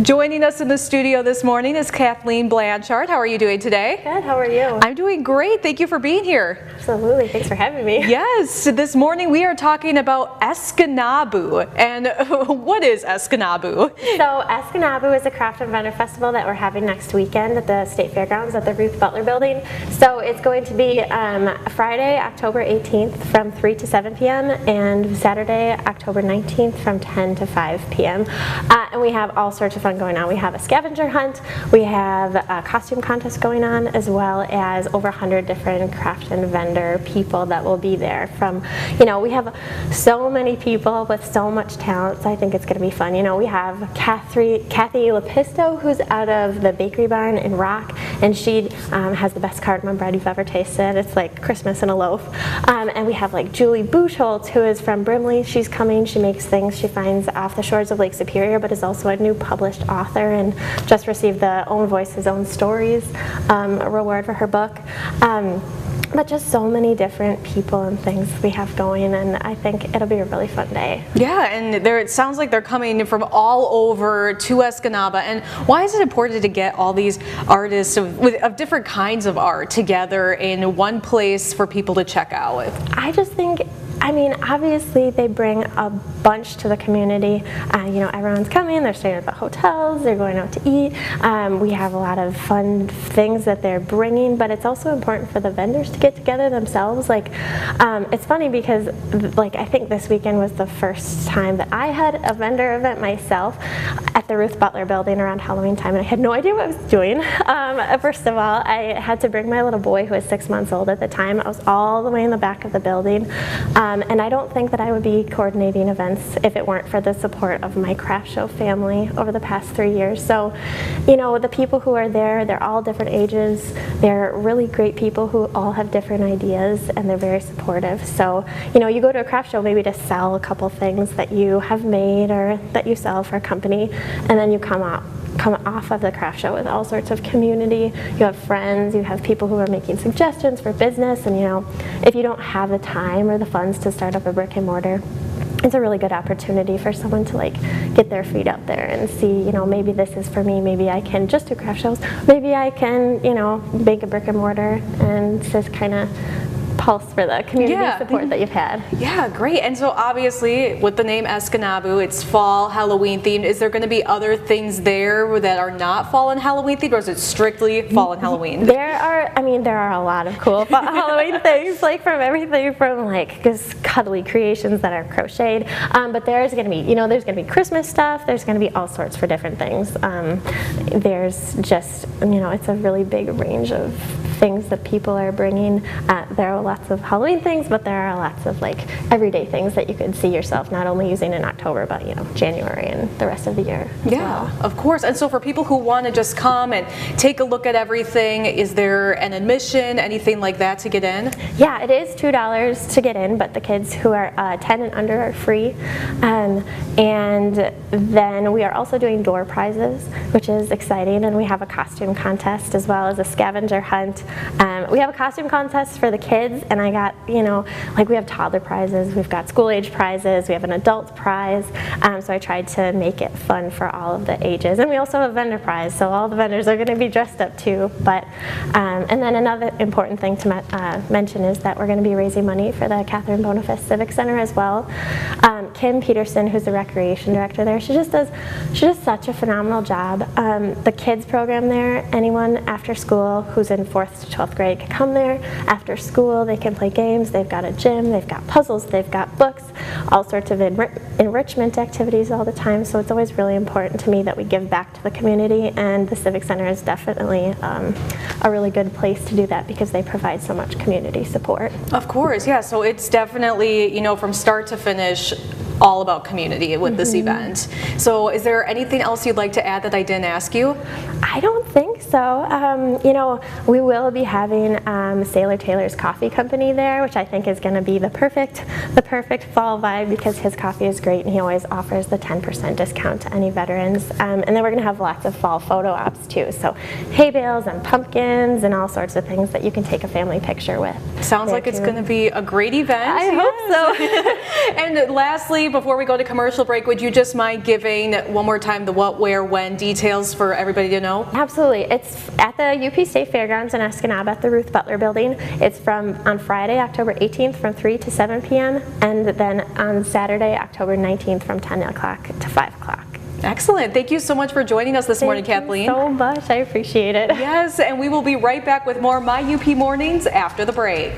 Joining us in the studio this morning is Kathleen Blanchard. How are you doing today? Good, how are you? I'm doing great. Thank you for being here. Absolutely, thanks for having me. Yes, this morning we are talking about EscanaBOO. And what is EscanaBOO? So EscanaBOO is a craft and vendor festival that we're having next weekend at the State Fairgrounds at the Ruth Butler building. So it's going to be Friday, October 18th from 3 to 7 p.m. and Saturday, October 19th from 10 to 5 p.m. And we have all sorts of fun going on. We have a scavenger hunt, we have a costume contest going on, as well as over 100 different craft and vendor people that will be there. From, we have so many people with so much talent, so I think it's going to be fun. We have Kathy Lepisto, who's out of the Bakery Barn in Rock, and she has the best cardamom bread you've ever tasted. It's like Christmas in a loaf. And we have like Julie Buchholz, who is from Brimley. She's coming. She makes things she finds off the shores of Lake Superior, but is also a new published author and just received the Own Voices, Own Stories reward for her book. But just so many different people and things we have going, and I think it'll be a really fun day. Yeah, and it sounds like they're coming from all over to EscanaBOO. And why is it important to get all these artists of different kinds of art together in one place for people to check out? I just think, obviously they bring a bunch to the community. Everyone's coming, they're staying at the hotels, they're going out to eat. We have a lot of fun things that they're bringing, but it's also important for the vendors to get together themselves. It's funny because, I think this weekend was the first time that I had a vendor event myself at the Ruth Butler building around Halloween time, and I had no idea what I was doing. First of all, I had to bring my little boy, who was 6 months old at the time. I was all the way in the back of the building. And I don't think that I would be coordinating events if it weren't for the support of my craft show family over the past 3 years. So, the people who are there, they're all different ages. They're really great people who all have different ideas, and they're very supportive. So, you go to a craft show maybe to sell a couple things that you have made or that you sell for a company, and then you come off of the craft show with all sorts of community. You have friends, you have people who are making suggestions for business, and if you don't have the time or the funds to start up a brick and mortar, it's a really good opportunity for someone to get their feet out there and see, maybe this is for me, maybe I can just do craft shows, maybe I can, make a brick and mortar, and just kind of pulse for the community support that you've had. Yeah, great. And so obviously with the name EscanaBOO, it's fall Halloween themed. Is there going to be other things there that are not fall and Halloween themed, or is it strictly fall and Halloween? There are a lot of cool Halloween things, from everything from just cuddly creations that are crocheted, but there's going to be, there's going to be Christmas stuff, there's going to be all sorts for different things. There's just, it's a really big range of things that people are bringing. There are lots of Halloween things, but there are lots of everyday things that you could see yourself not only using in October, but January and the rest of the year. Yeah, of course. And so for people who want to just come and take a look at everything, is there an admission, anything like that to get in? Yeah, it is $2 to get in, but the kids who are 10 and under are free. And then we are also doing door prizes, which is exciting, and we have a costume contest as well as a scavenger hunt. We have a costume contest for the kids, and I got, we have toddler prizes, we've got school age prizes, we have an adult prize, so I tried to make it fun for all of the ages. And we also have a vendor prize, so all the vendors are going to be dressed up too. But and then another important thing to mention is that we're going to be raising money for the Catherine Bonifest Civic Center as well. Kim Peterson, who's the recreation director there, she does such a phenomenal job. The kids program there, anyone after school who's in 4th to 12th grade can come there. After school, they can play games. They've got a gym, they've got puzzles, they've got books, all sorts of enrichment activities all the time. So it's always really important to me that we give back to the community, and the Civic Center is definitely a really good place to do that because they provide so much community support. Of course, yeah. So it's definitely, from start to finish, all about community with this event. So is there anything else you'd like to add that I didn't ask you? I don't think so. We will be having Sailor Taylor's Coffee Company there, which I think is going to be the perfect fall vibe because his coffee is great and he always offers the 10% discount to any veterans. And then we're going to have lots of fall photo ops too. So hay bales and pumpkins and all sorts of things that you can take a family picture with. Sounds like it's going to be a great event. I hope so. And lastly, lastly, before we go to commercial break, would you just mind giving one more time the what, where, when details for everybody to know? Absolutely. It's at the UP State Fairgrounds in Escanaba at the Ruth Butler Building. It's on Friday, October 18th from 3 to 7 p.m. and then on Saturday, October 19th from 10 o'clock to 5 o'clock. Excellent. Thank you so much for joining us this morning, Kathleen. Thank you so much. I appreciate it. Yes, and we will be right back with more My UP Mornings after the break.